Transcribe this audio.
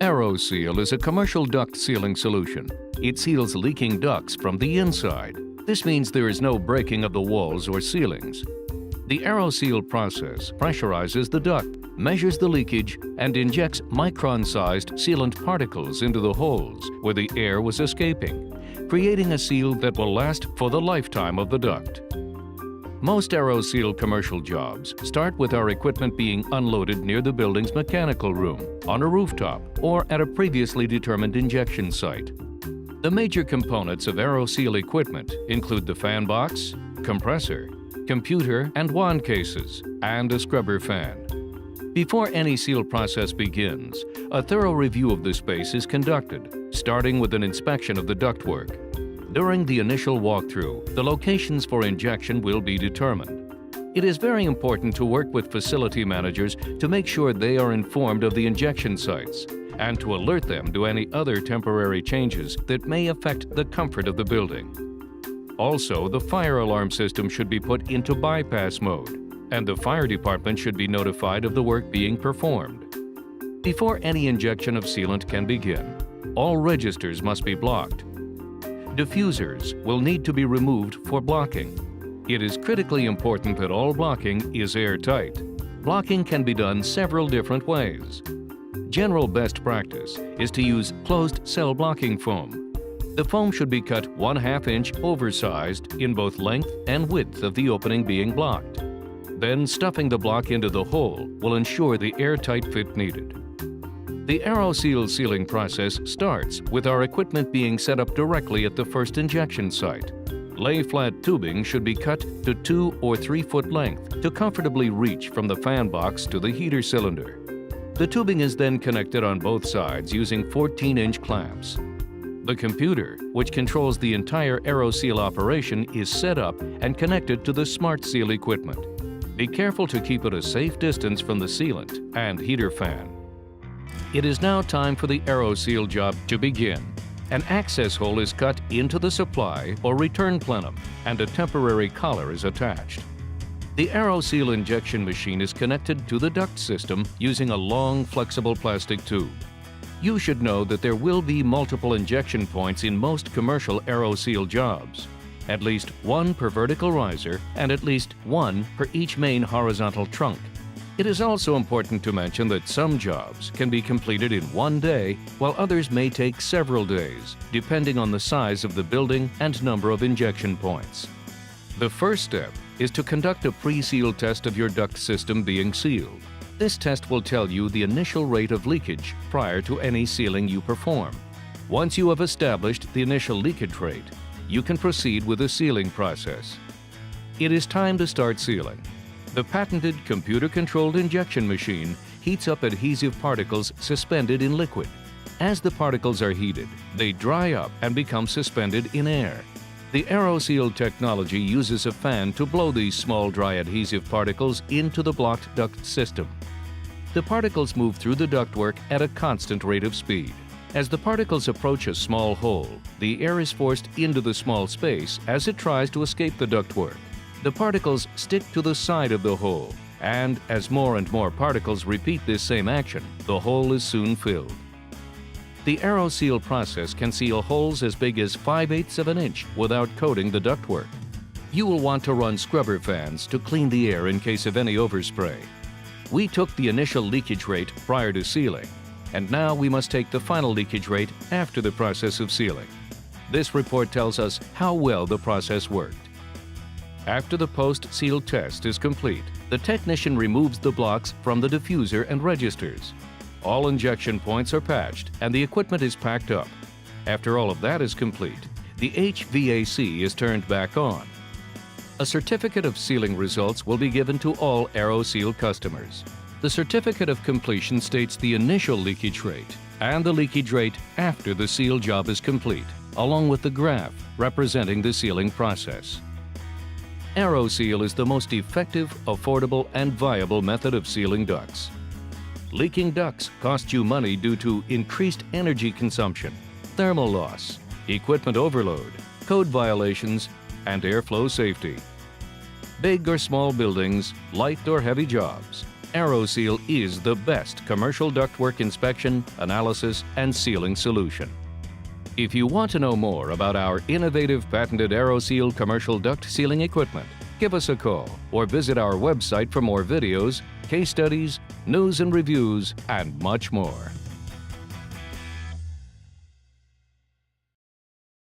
Aeroseal is a commercial duct sealing solution. It seals leaking ducts from the inside. This means there is no breaking of the walls or ceilings. The Aeroseal process pressurizes the duct, measures the leakage, and injects micron-sized sealant particles into the holes where the air was escaping, creating a seal that will last for the lifetime of the duct. Most Aeroseal commercial jobs start with our equipment being unloaded near the building's mechanical room, on a rooftop, or at a previously determined injection site. The major components of Aeroseal equipment include the fan box, compressor, computer and wand cases, and a scrubber fan. Before any seal process begins, a thorough review of the space is conducted, starting with an inspection of the ductwork. During the initial walkthrough, the locations for injection will be determined. It is very important to work with facility managers to make sure they are informed of the injection sites and to alert them to any other temporary changes that may affect the comfort of the building. Also, the fire alarm system should be put into bypass mode, and the fire department should be notified of the work being performed. Before any injection of sealant can begin, all registers must be blocked. Diffusers will need to be removed for blocking. It is critically important that all blocking is airtight. Blocking can be done several different ways. General best practice is to use closed cell blocking foam. The foam should be cut 1/2 inch oversized in both length and width of the opening being blocked. Then stuffing the block into the hole will ensure the airtight fit needed. The Aeroseal sealing process starts with our equipment being set up directly at the first injection site. Lay-flat tubing should be cut to 2 or 3 foot length to comfortably reach from the fan box to the heater cylinder. The tubing is then connected on both sides using 14-inch clamps. The computer, which controls the entire Aeroseal operation, is set up and connected to the Smart Seal equipment. Be careful to keep it a safe distance from the sealant and heater fan. It is now time for the Aeroseal job to begin. An access hole is cut into the supply or return plenum, and a temporary collar is attached. The Aeroseal injection machine is connected to the duct system using a long, flexible plastic tube. You should know that there will be multiple injection points in most commercial Aeroseal jobs. At least one per vertical riser and at least one per each main horizontal trunk. It is also important to mention that some jobs can be completed in one day, while others may take several days, depending on the size of the building and number of injection points. The first step is to conduct a pre-seal test of your duct system being sealed. This test will tell you the initial rate of leakage prior to any sealing you perform. Once you have established the initial leakage rate, you can proceed with the sealing process. It is time to start sealing. The patented computer-controlled injection machine heats up adhesive particles suspended in liquid. As the particles are heated, they dry up and become suspended in air. The Aeroseal technology uses a fan to blow these small dry adhesive particles into the blocked duct system. The particles move through the ductwork at a constant rate of speed. As the particles approach a small hole, the air is forced into the small space as it tries to escape the ductwork. The particles stick to the side of the hole, and as more and more particles repeat this same action, the hole is soon filled. The Aeroseal process can seal holes as big as 5/8 of an inch without coating the ductwork. You will want to run scrubber fans to clean the air in case of any overspray. We took the initial leakage rate prior to sealing, and now we must take the final leakage rate after the process of sealing. This report tells us how well the process worked. After the post-seal test is complete, the technician removes the blocks from the diffuser and registers. All injection points are patched and the equipment is packed up. After all of that is complete, the HVAC is turned back on. A certificate of sealing results will be given to all Aeroseal customers. The certificate of completion states the initial leakage rate and the leakage rate after the seal job is complete, along with the graph representing the sealing process. Aeroseal is the most effective, affordable, and viable method of sealing ducts. Leaking ducts cost you money due to increased energy consumption, thermal loss, equipment overload, code violations, and airflow safety. Big or small buildings, light or heavy jobs, Aeroseal is the best commercial ductwork inspection, analysis, and sealing solution. If you want to know more about our innovative patented Aeroseal commercial duct sealing equipment, give us a call or visit our website for more videos, case studies, news and reviews, and much more.